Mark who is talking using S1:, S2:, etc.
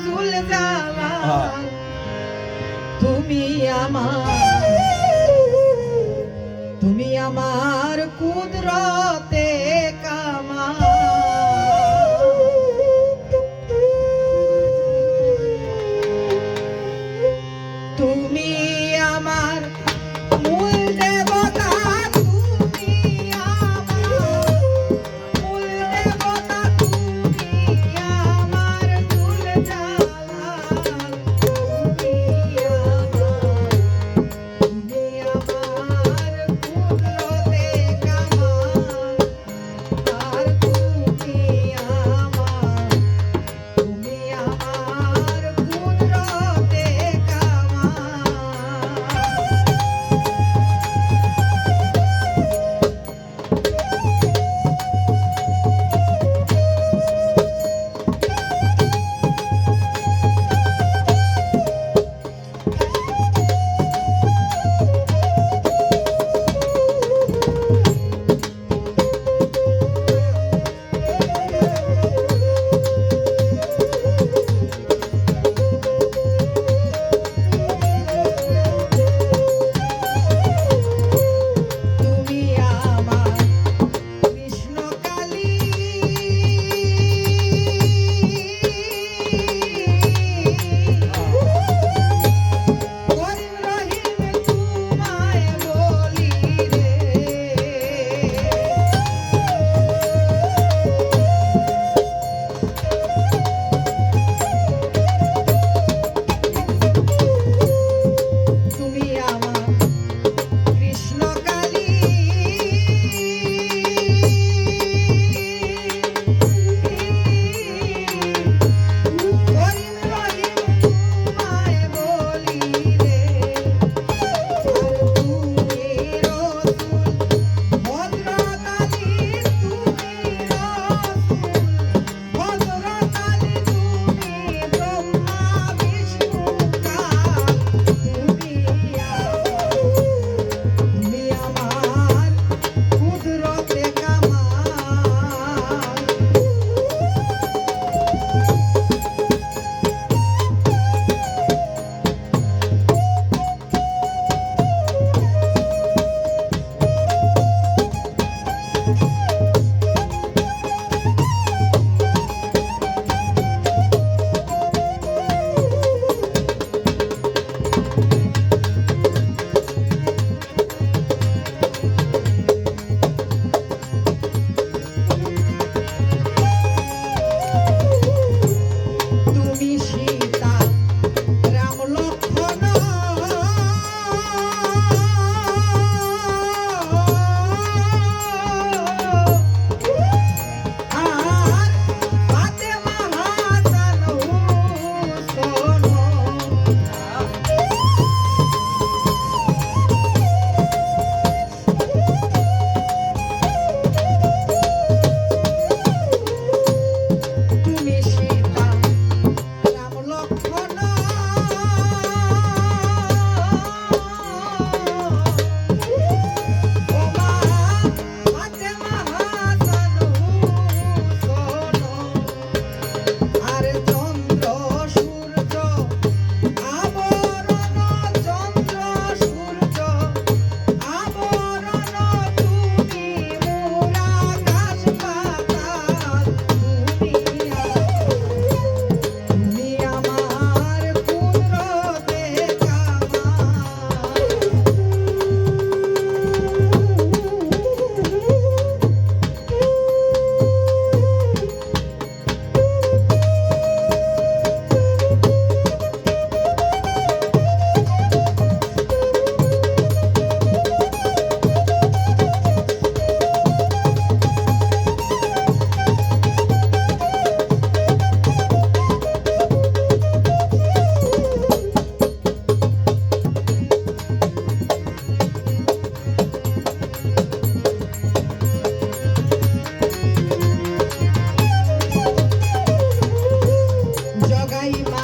S1: joule Jalal তুমি আমার কুদরতে কামাল তুমি আমার মূল দেবতা তুমি আমার মূল দেবতা তুমি আমার জুল জালাল তুমি আমার কুদরতে কামাল আর তুমি আমার কুদরতে কামাল তুমি আমার কৃষ্ণ কালী করিম রহিম তোমায় বলি রে তুমি আমার কৃষ্ণ কালী করিম রহিম তোমায় বলি রে আর তুমি রসুল হযরত আলী তুমি রসুল হযরত আলী তুমি ব্রহ্মা বিষ্ণু কাল তুমি আমার কুদরতে কামাল তুমি সীতা রাম লক্ষ্মণ আর ফাতেমা হাসান হুসেন তুমি সীতা রাম লক্ষ্মণ ও মা ফাতেমা হাসান হুসেন আর চন্দ্র সূর্য আবরণ চন্দ্র সূর্য আবরণ তুমি মূল আকাশ পাতাল তুমি আমার কুদরতে জগাই মা